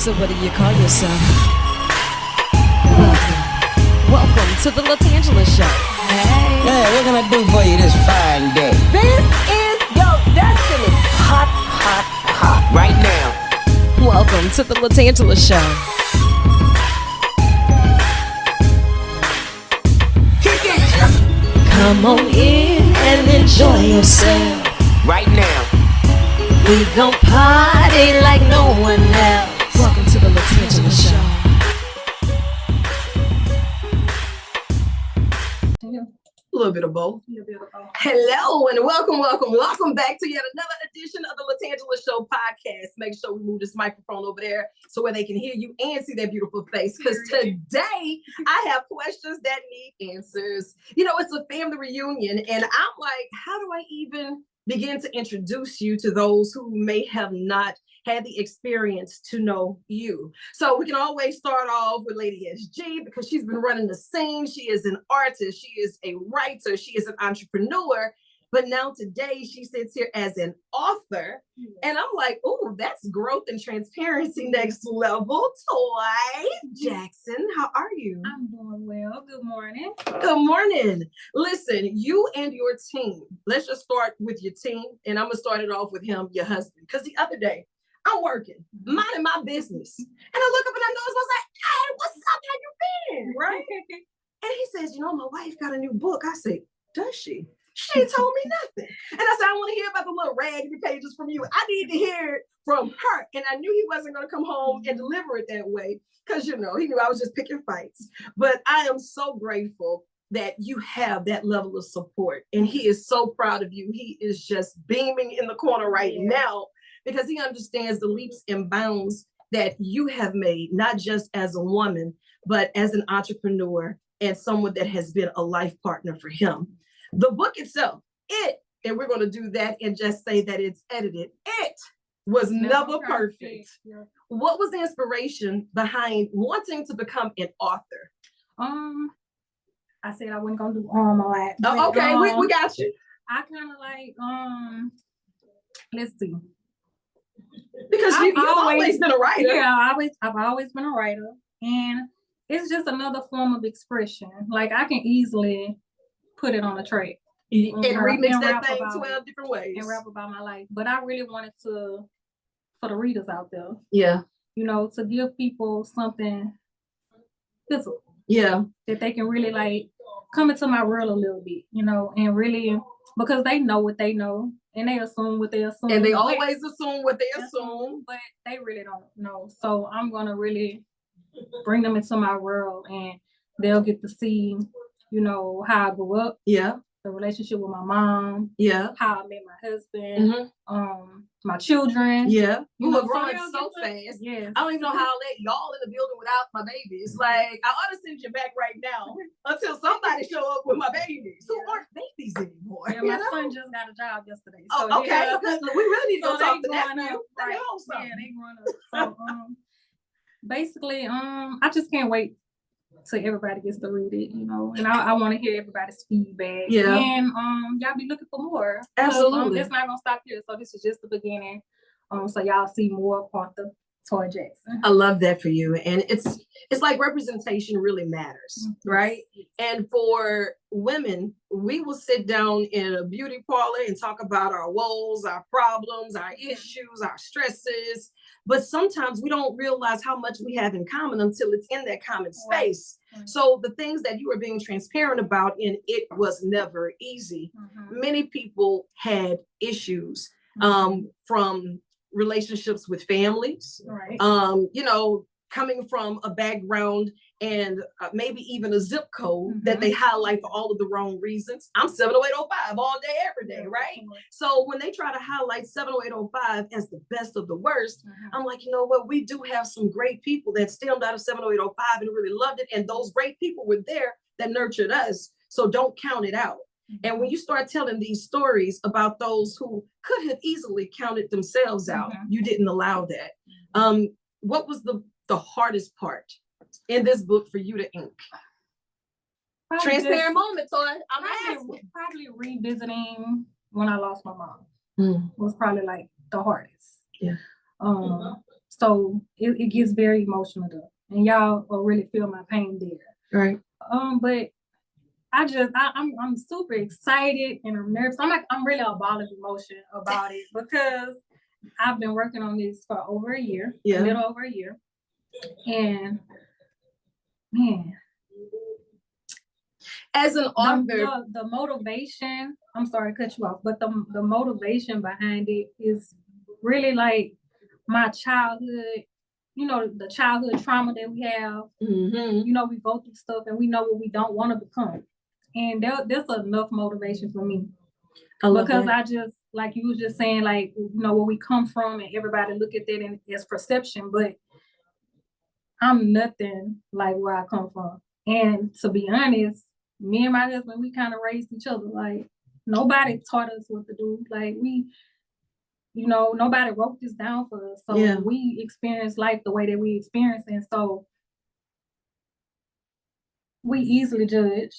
So what do you call yourself? Welcome to the LaTangela Show. Hey. Hey, what can I do for you this fine day? This is your destiny. Hot, hot, hot. Right now. Welcome to the LaTangela Show. Kick it. Come on in and enjoy yourself. Right now. We gon' party like no one else. Welcome to the LaTangela Show. A little bit of both. Hello and welcome back to yet another edition of the LaTangela Show podcast. Make sure we move this microphone over there so where they can hear you and see that beautiful face. Because today I have questions that need answers. You know, it's a family reunion, and I'm like, how do I even begin to introduce you to those who may have not had the experience to know you? So we can always start off with Lady SG because she's been running the scene. She is an artist. She is a writer. She is an entrepreneur. But now today she sits here as an author. And I'm like, oh, that's growth and transparency next level. Toy Jackson, how are you? I'm doing well. Good morning. Good morning. Listen, you and your team, let's just start with your team. And I'm going to start it off with him, your husband. Because the other day, I'm working, minding my business. And I look up and I notice, I was like, hey, what's up? How you been? Right? And he says, you know, my wife got a new book. I say, does she? She ain't told me nothing. And I said, I want to hear about the little raggedy pages from you. I need to hear it from her. And I knew he wasn't going to come home and deliver it that way because, you know, he knew I was just picking fights. But I am so grateful that you have that level of support. And he is so proud of you. He is just beaming in the corner right now because he understands the leaps and bounds that you have made, not just as a woman, but as an entrepreneur and someone that has been a life partner for him. The book itself, and we're going to do that and just say that it's edited, it was never perfect. Yeah. What was the inspiration behind wanting to become an author? I said I wasn't gonna do a lot. Oh, okay, we got you. I kind of like let's see. Because you've always been a writer. Yeah, I've always been a writer, and it's just another form of expression. Like I can easily put it on a track And remix and that thing about 12 different ways. and rap about my life. But I really wanted to, for the readers out there, Yeah. you know, to give people something physical. Yeah. That they can really like come into my world a little bit, you know, and really, because they know what they know and they assume what they assume. And they always assume what they assume. But they really don't know. So I'm going to really bring them into my world and they'll get to see, you know, how I grew up. Yeah. The relationship with my mom. Yeah. How I met my husband. My children. Yeah. You You know, were growing so so fast. Yes. I don't even know how I let y'all in the building without my babies. Like, I ought to send you back right now until somebody show up with my babies who aren't babies anymore. Yeah, my son just got a job yesterday. Oh, So, okay. yeah. We really need to go So talk to they that. growing up, Let me right. hold something. Yeah, they growing up. So basically, I just can't wait till everybody gets to read it, you know. And I want to hear everybody's feedback. Yeah. And y'all be looking for more. Absolutely. It's not gonna stop here. So this is just the beginning. So y'all see more Arthur Toy Jackson. I love that for you. And it's like representation really matters, right? And for women, we will sit down in a beauty parlor and talk about our woes, our problems, our issues, our stresses. But sometimes we don't realize how much we have in common until it's in that common space. Right. So the things that you were being transparent about, and it was never easy. Many people had issues from relationships with families, Right. you know, coming from a background and maybe even a zip code that they highlight for all of the wrong reasons. I'm 70805 all day, every day, right? So when they try to highlight 70805 as the best of the worst, I'm like, you know what? We do have some great people that stemmed out of 70805 and really loved it. And those great people were there that nurtured us. So don't count it out. And when you start telling these stories about those who could have easily counted themselves out, you didn't allow that. What was the hardest part in this book for you to ink? Transparent moment, Toy. I'm asking. Probably revisiting when I lost my mom was probably like the hardest. Yeah. So it gets very emotional though. And y'all will really feel my pain there. Right. But I'm super excited and I'm nervous. I'm really a ball of emotion about it because I've been working on this for over a year, a little over a year. And man, as an author, the motivation, I'm sorry to cut you off, but the motivation behind it is really like my childhood, the childhood trauma that we have. We go through stuff and we know what we don't want to become. And there's enough motivation for me. Because I just, like you was just saying, like, where we come from and everybody look at that as perception, but I'm nothing like where I come from. And to be honest, me and my husband, we kind of raised each other. Like, nobody taught us what to do. Like, nobody wrote this down for us. So we experience life the way that we experience it. And so we easily judge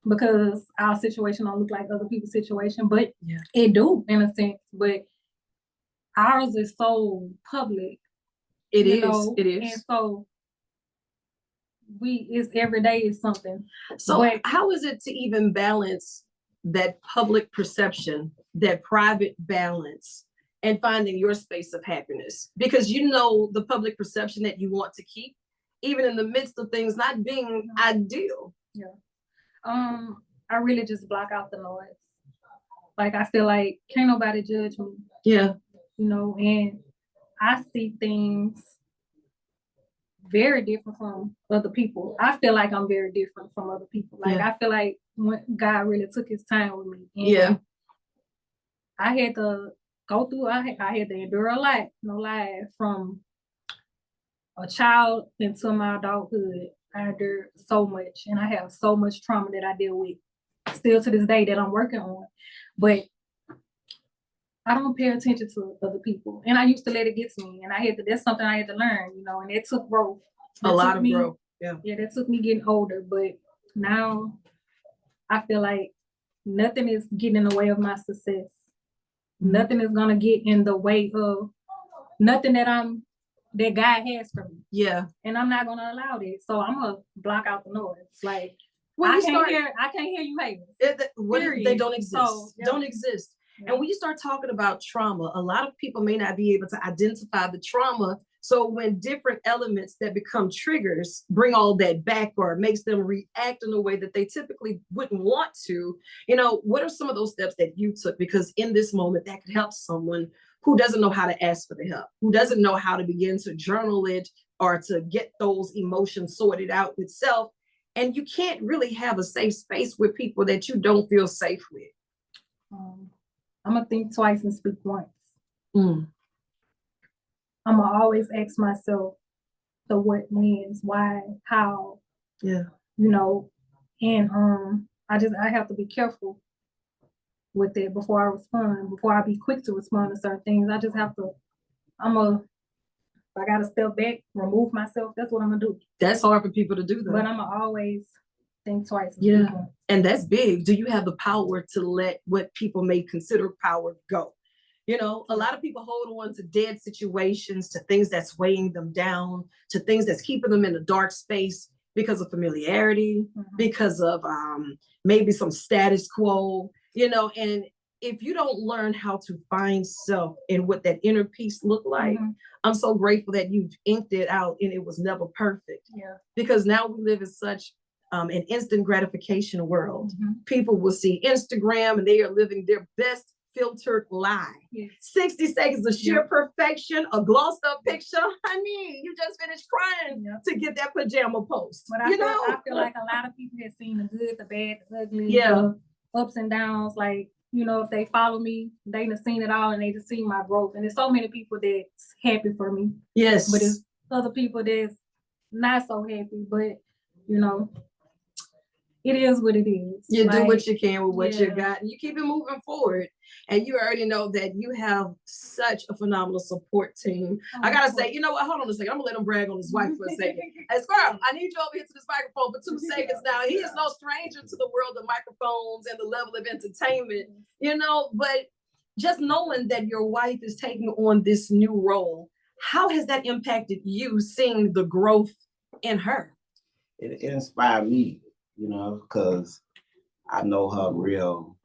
because our situation don't look like other people's situation, but it do in a sense. But ours is so public. It is. And so it's every day is something. So how is it to even balance that public perception, that private balance, and finding your space of happiness? Because the public perception that you want to keep, even in the midst of things not being ideal. I really just block out the noise. Like, I feel like can't nobody judge me. And I see things very different from other people. I feel like I'm very different from other people. Like, I feel like when God really took his time with me. And I had to go through, I had to endure a lot, no lie, from a child into my adulthood. I endured so much, and I have so much trauma that I deal with still to this day that I'm working on. But I don't pay attention to other people, and I used to let it get to me, and that's something I had to learn, and it took growth. A lot of growth. That took me getting older, but now I feel like nothing is getting in the way of my success. Nothing is gonna get in the way of nothing that God has for me. And I'm not gonna allow this. So I'm gonna block out the noise. Like, I can't hear you haters. They don't exist. So, don't exist. And when you start talking about trauma, a lot of people may not be able to identify the trauma. So when different elements that become triggers bring all that back or makes them react in a way that they typically wouldn't want to, what are some of those steps that you took? Because in this moment, that could help someone who doesn't know how to ask for the help, who doesn't know how to begin to journal it or to get those emotions sorted out with self. And you can't really have a safe space with people that you don't feel safe with. I'm going to think twice and speak once. I'm going to always ask myself the what, whens, why, how, and I have to be careful with it before I respond, before I be quick to respond to certain things. I just have to, I got to step back, remove myself. That's what I'm going to do. That's hard for people to do, though. But I'm going to always think twice. And that's big. Do you have the power to let what people may consider power go? A lot of people hold on to dead situations, to things that's weighing them down, to things that's keeping them in a dark space because of familiarity, because of maybe some status quo, and if you don't learn how to find self and what that inner peace look like, I'm so grateful that you've inked it out and it was never perfect. Because now we live in such an instant gratification world. People will see Instagram and they are living their best filtered lie. 60 seconds of sheer perfection, a glossed up picture. Honey, you just finished crying to get that pajama post. But I feel like a lot of people have seen the good, the bad, the ugly, the ups and downs. Like, if they follow me, they done seen it all and they just seen my growth. And there's so many people that's happy for me. But there's other people that's not so happy. But, it is what it is. You do what you can with what you got, and you keep it moving forward. And you already know that you have such a phenomenal support team. I gotta say, you know what? Hold on a second. I'm gonna let him brag on his wife for a second. Hey, Squirrel, I need you over here to this microphone for 2 seconds now. He is no stranger to the world of microphones and the level of entertainment, but just knowing that your wife is taking on this new role, How has that impacted you seeing the growth in her? It inspired me, you know, because I know her real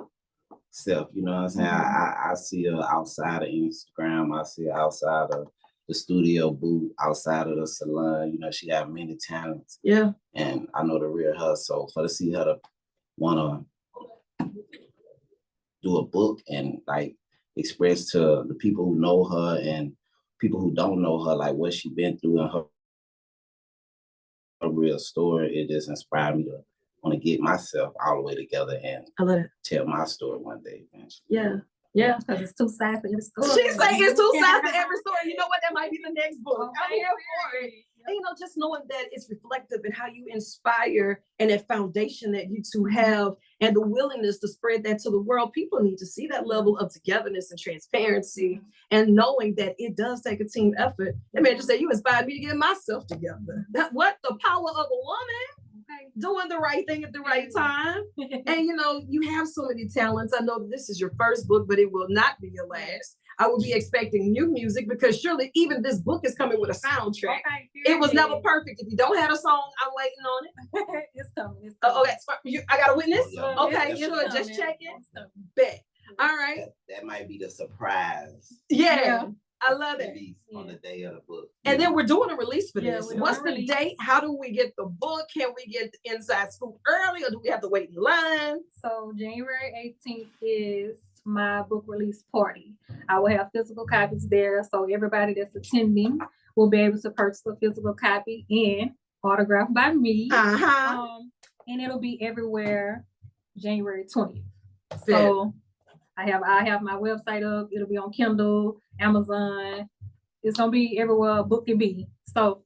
self, you know what I'm saying? I see her outside of Instagram, I see her outside of the studio booth, outside of the salon, you know, she got many talents. Yeah. And I know the real her. So for to see her to wanna do a book and like express to the people who know her and people who don't know her, like what she been through and her real story, it just inspired me to want to get myself all the way together and I love it. tell my story one day eventually. Yeah. Yeah. Because it's two sides to every story. She's saying it's two sides to every story. You know what? That might be the next book. Okay, I'm here for it. And, you know, just knowing that it's reflective in how you inspire and that foundation that you two have and the willingness to spread that to the world. People need to see that level of togetherness and transparency and knowing that it does take a team effort. That man just said, you inspired me to get myself together. What the power of a woman doing the right thing at the right time. And you know, you have so many talents. I know this is your first book, but it will not be your last. I will be expecting new music because surely even this book is coming with a soundtrack. Okay, it was never perfect. If you don't have a song, I'm waiting on it. It's coming. It's coming. Okay, I got a witness. Oh, yeah. Okay, It's sure. coming. Just checking. It's coming. Bet. All right. That might be the surprise. Yeah. I love it. Release on the day of the book. And then we're doing a release for Yeah, this. we're doing What's a the release. date? How do we get the book? Can we get the inside scoop early or do we have to wait in line? So January 18th is my book release party. I will have physical copies there. So everybody that's attending will be able to purchase a physical copy and autographed by me. And it'll be everywhere January 20th. So I have my website up. It'll be on Kindle, Amazon. It's gonna be everywhere a book can be. So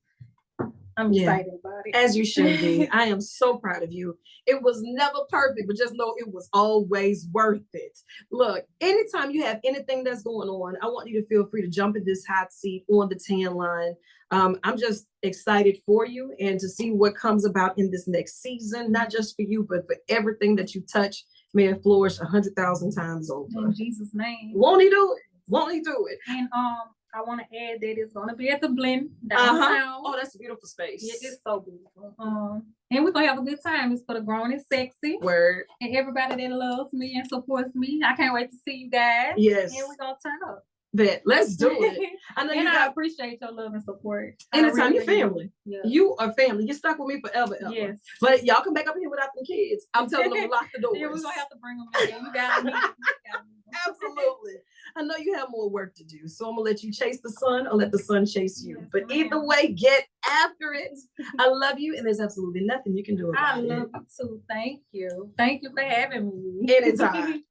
I'm excited about it. As you should be. I am so proud of you. It was never perfect, but just know it was always worth it. Look, anytime you have anything that's going on, I want you to feel free to jump in this hot seat on the tan line. I'm just excited for you and to see what comes about in this next season, not just for you, but for everything that you touch. May it flourish 100,000 times over. In Jesus' name. Won't he do it? Won't he do it? And I want to add that it's gonna be at the Blend downtown. Oh, that's a beautiful space. Yeah, it's so beautiful. And we're gonna have a good time. It's for the grown and sexy. Word. And everybody that loves me and supports me. I can't wait to see you guys. Yes. And we're gonna turn up. Bet. Let's do it. I know And you I got appreciate your love and support. anytime you're family. Yeah. You are family. You're stuck with me forever. Ever. Yes. But y'all come back up here without them kids. I'm telling them to lock the doors. Yeah, we're gonna have to bring them in. You gotta meet them. Absolutely. I know you have more work to do, so I'm gonna let you chase the sun or let the sun chase you. Yes, But ma'am. either way, get after it. I love you, and there's absolutely nothing you can do I about love it. you too. Thank you. Thank you for having me. Anytime.